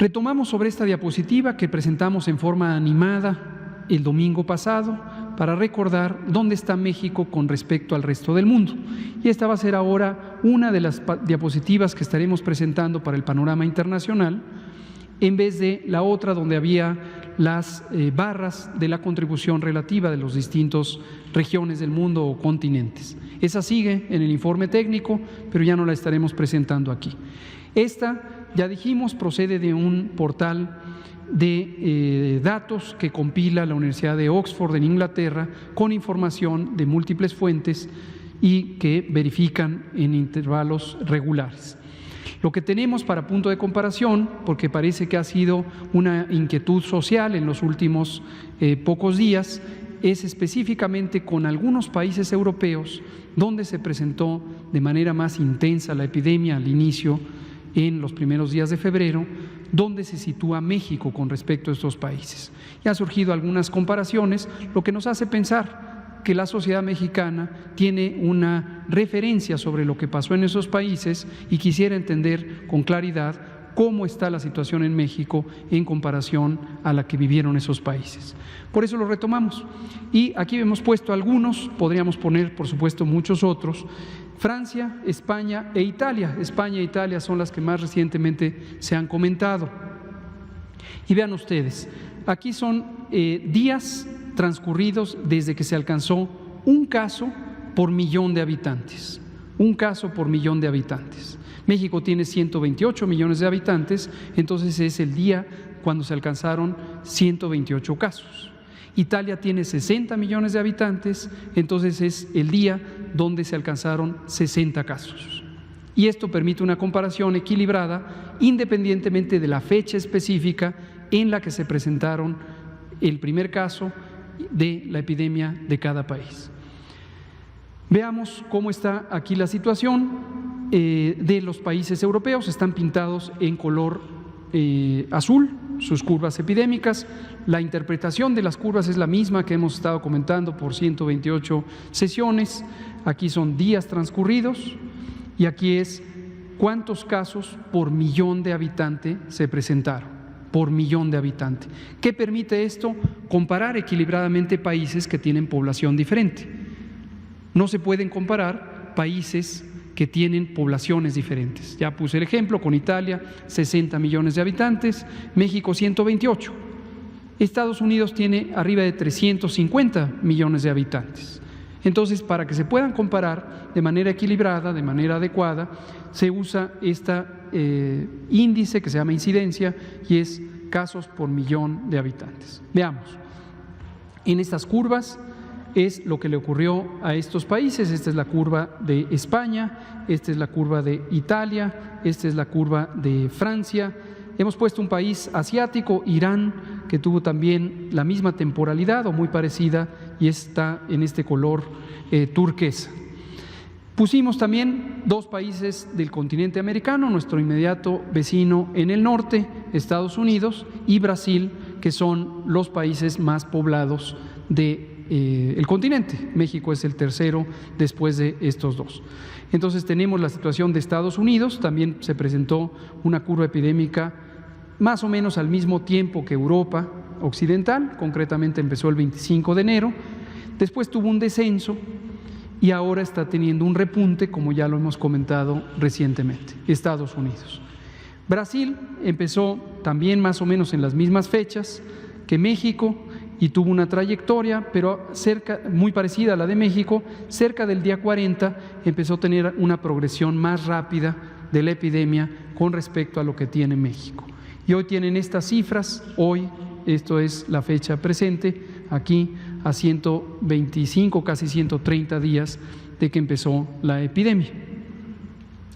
Retomamos sobre esta diapositiva que presentamos en forma animada el domingo pasado para recordar dónde está México con respecto al resto del mundo. Y esta va a ser ahora una de las diapositivas que estaremos presentando para el panorama internacional, en vez de la otra donde había las barras de la contribución relativa de los distintos regiones del mundo o continentes. Esa sigue en el informe técnico, pero ya no la estaremos presentando aquí. Esta, ya dijimos, procede de un portal de datos que compila la Universidad de Oxford en Inglaterra con información de múltiples fuentes y que verifican en intervalos regulares. Lo que tenemos para punto de comparación, porque parece que ha sido una inquietud social en los últimos pocos días, es específicamente con algunos países europeos donde se presentó de manera más intensa la epidemia al inicio en los primeros días de febrero, donde se sitúa México con respecto a estos países. Ya han surgido algunas comparaciones, lo que nos hace pensar que la sociedad mexicana tiene una referencia sobre lo que pasó en esos países y quisiera entender con claridad cómo está la situación en México en comparación a la que vivieron esos países. Por eso lo retomamos. Y aquí hemos puesto algunos, podríamos poner por supuesto muchos otros. Francia, España e Italia. España e Italia son las que más recientemente se han comentado. Y vean ustedes, aquí son días transcurridos desde que se alcanzó un caso por millón de habitantes. Un caso por millón de habitantes. México tiene 128 millones de habitantes, entonces es el día cuando se alcanzaron 128 casos. Italia tiene 60 millones de habitantes, entonces es el día donde se alcanzaron 60 casos. Y esto permite una comparación equilibrada independientemente de la fecha específica en la que se presentaron el primer caso de la epidemia de cada país. Veamos cómo está aquí la situación de los países europeos. Están pintados en color azul sus curvas epidémicas. La interpretación de las curvas es la misma que hemos estado comentando por 128 sesiones. Aquí son días transcurridos y aquí es cuántos casos por millón de habitante se presentaron, por millón de habitante. ¿Qué permite esto? Comparar equilibradamente países que tienen población diferente. No se pueden comparar países que tienen poblaciones diferentes. Ya puse el ejemplo con Italia, 60 millones de habitantes, México 128. Estados Unidos tiene arriba de 350 millones de habitantes. Entonces, para que se puedan comparar de manera equilibrada, de manera adecuada, se usa este índice que se llama incidencia y es casos por millón de habitantes. Veamos, en estas curvas es lo que le ocurrió a estos países. Esta es la curva de España, esta es la curva de Italia, esta es la curva de Francia. Hemos puesto un país asiático, Irán, que tuvo también la misma temporalidad o muy parecida y está en este color turquesa. Pusimos también dos países del continente americano, nuestro inmediato vecino en el norte, Estados Unidos, y Brasil, que son los países más poblados del continente. México es el tercero después de estos dos. Entonces tenemos la situación de Estados Unidos, también se presentó una curva epidémica más o menos al mismo tiempo que Europa occidental, concretamente empezó el 25 de enero, después tuvo un descenso y ahora está teniendo un repunte, como ya lo hemos comentado recientemente, Estados Unidos. Brasil empezó también más o menos en las mismas fechas que México, y tuvo una trayectoria, pero muy parecida a la de México. Cerca del día 40 empezó a tener una progresión más rápida de la epidemia con respecto a lo que tiene México. Y hoy tienen estas cifras, hoy, esto es la fecha presente, aquí a 125, casi 130 días de que empezó la epidemia.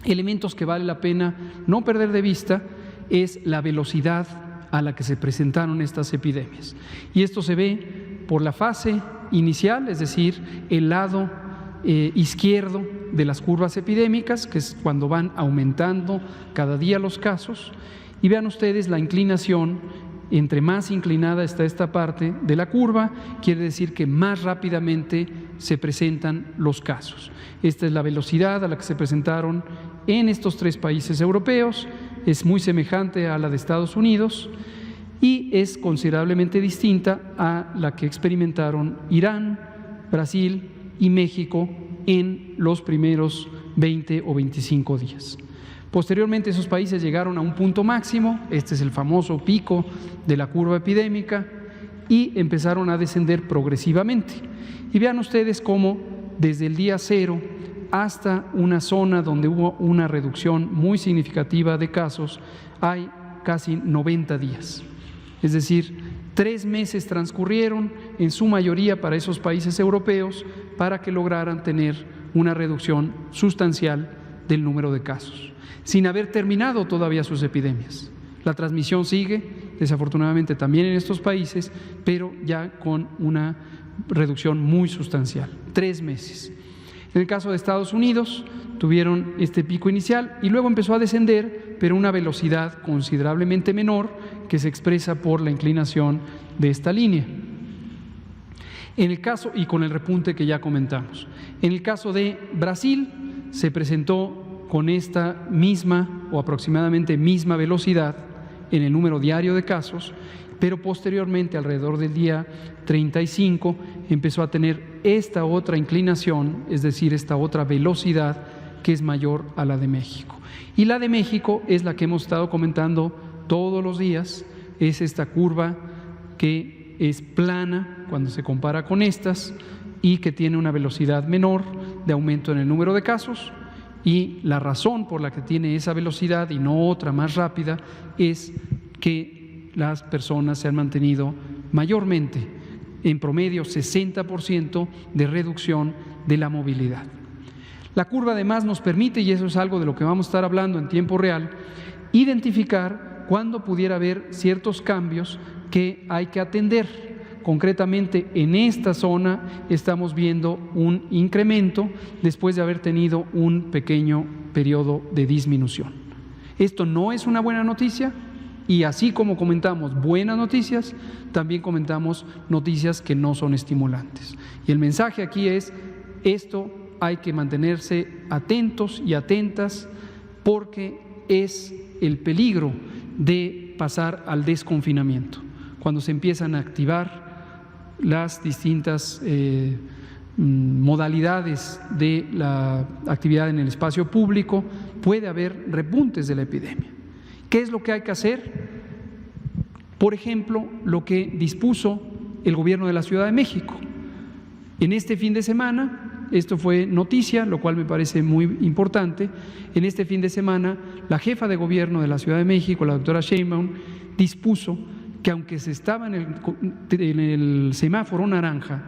Elementos que vale la pena no perder de vista es la velocidad a la que se presentaron estas epidemias. Y esto se ve por la fase inicial, es decir, el lado izquierdo de las curvas epidémicas, que es cuando van aumentando cada día los casos, y vean ustedes la inclinación. Entre más inclinada está esta parte de la curva, quiere decir que más rápidamente se presentan los casos. Esta es la velocidad a la que se presentaron en estos tres países europeos. es muy semejante a la de Estados Unidos y es considerablemente distinta a la que experimentaron Irán, Brasil y México en los primeros 20 o 25 días. Posteriormente, esos países llegaron a un punto máximo, este es el famoso pico de la curva epidémica, y empezaron a descender progresivamente. Y vean ustedes cómo desde el día 0 hasta una zona donde hubo una reducción muy significativa de casos, hay casi 90 días. Es decir, 3 meses transcurrieron, en su mayoría para esos países europeos, para que lograran tener una reducción sustancial del número de casos, sin haber terminado todavía sus epidemias. La transmisión sigue, desafortunadamente también en estos países, pero ya con una reducción muy sustancial, 3 meses. En el caso de Estados Unidos, tuvieron este pico inicial y luego empezó a descender, pero a una velocidad considerablemente menor que se expresa por la inclinación de esta línea. En el caso, y con el repunte que ya comentamos, en el caso de Brasil se presentó con esta misma o aproximadamente misma velocidad en el número diario de casos, pero posteriormente, alrededor del día 35, empezó a tener esta otra inclinación, es decir, esta otra velocidad que es mayor a la de México. Y la de México es la que hemos estado comentando todos los días, es esta curva que es plana cuando se compara con estas y que tiene una velocidad menor de aumento en el número de casos, y la razón por la que tiene esa velocidad y no otra más rápida es que las personas se han mantenido mayormente, en promedio 60% de reducción de la movilidad. La curva además nos permite, y eso es algo de lo que vamos a estar hablando en tiempo real, identificar cuándo pudiera haber ciertos cambios que hay que atender. Concretamente, en esta zona estamos viendo un incremento después de haber tenido un pequeño periodo de disminución. Esto no es una buena noticia, y así como comentamos buenas noticias, también comentamos noticias que no son estimulantes. Y el mensaje aquí es, esto hay que mantenerse atentos y atentas, porque es el peligro de pasar al desconfinamiento. Cuando se empiezan a activar las distintas modalidades de la actividad en el espacio público, puede haber repuntes de la epidemia. ¿Qué es lo que hay que hacer? Por ejemplo, lo que dispuso el gobierno de la Ciudad de México. En este fin de semana, esto fue noticia, lo cual me parece muy importante, en este fin de semana la jefa de gobierno de la Ciudad de México, la doctora Sheinbaum, dispuso que aunque se estaba en el semáforo naranja,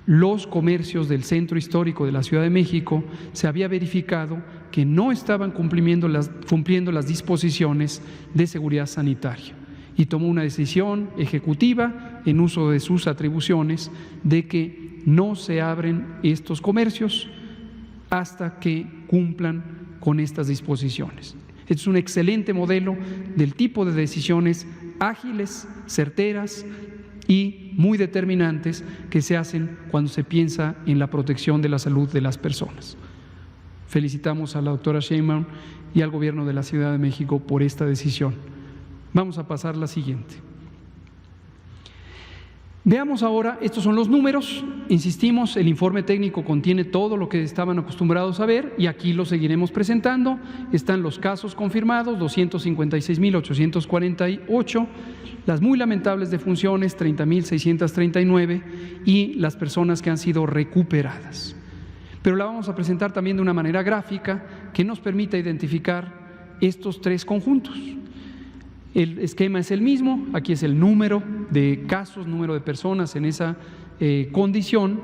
los comercios del centro histórico de la Ciudad de México se había verificado que no estaban cumpliendo las disposiciones de seguridad sanitaria, y tomó una decisión ejecutiva en uso de sus atribuciones de que no se abren estos comercios hasta que cumplan con estas disposiciones. Este es un excelente modelo del tipo de decisiones ágiles, certeras y muy determinantes que se hacen cuando se piensa en la protección de la salud de las personas. Felicitamos a la doctora Sheinbaum y al gobierno de la Ciudad de México por esta decisión. Vamos a pasar a la siguiente. Veamos ahora, estos son los números, insistimos, el informe técnico contiene todo lo que estaban acostumbrados a ver y aquí lo seguiremos presentando. Están los casos confirmados, 256.848, las muy lamentables defunciones, 30.639, y las personas que han sido recuperadas. Pero la vamos a presentar también de una manera gráfica que nos permita identificar estos 3 conjuntos. El esquema es el mismo, aquí es el número de casos, número de personas en esa condición,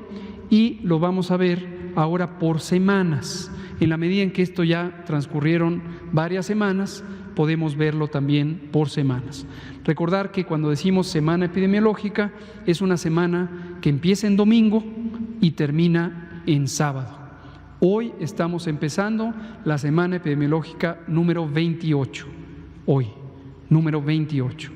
y lo vamos a ver ahora por semanas. En la medida en que esto ya transcurrieron varias semanas, podemos verlo también por semanas. Recordar que cuando decimos semana epidemiológica, es una semana que empieza en domingo y termina en sábado. Hoy estamos empezando la semana epidemiológica número 28, hoy. Número 28.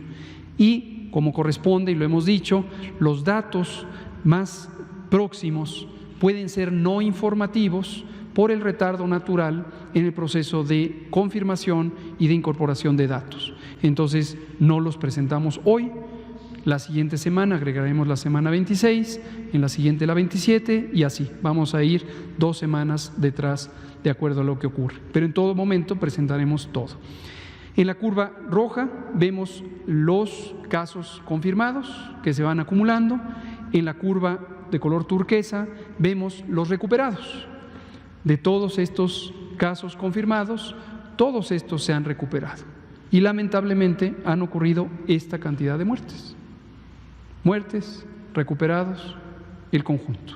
Y como corresponde, y lo hemos dicho, los datos más próximos pueden ser no informativos por el retardo natural en el proceso de confirmación y de incorporación de datos. Entonces, no los presentamos hoy. La siguiente semana agregaremos la semana 26, en la siguiente la 27 y así. Vamos a ir 2 semanas detrás de acuerdo a lo que ocurre. Pero en todo momento presentaremos todo. En la curva roja vemos los casos confirmados que se van acumulando. En la curva de color turquesa vemos los recuperados. De todos estos casos confirmados, todos estos se han recuperado. Y lamentablemente han ocurrido esta cantidad de muertes. Muertes, recuperados, el conjunto.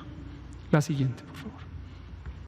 La siguiente.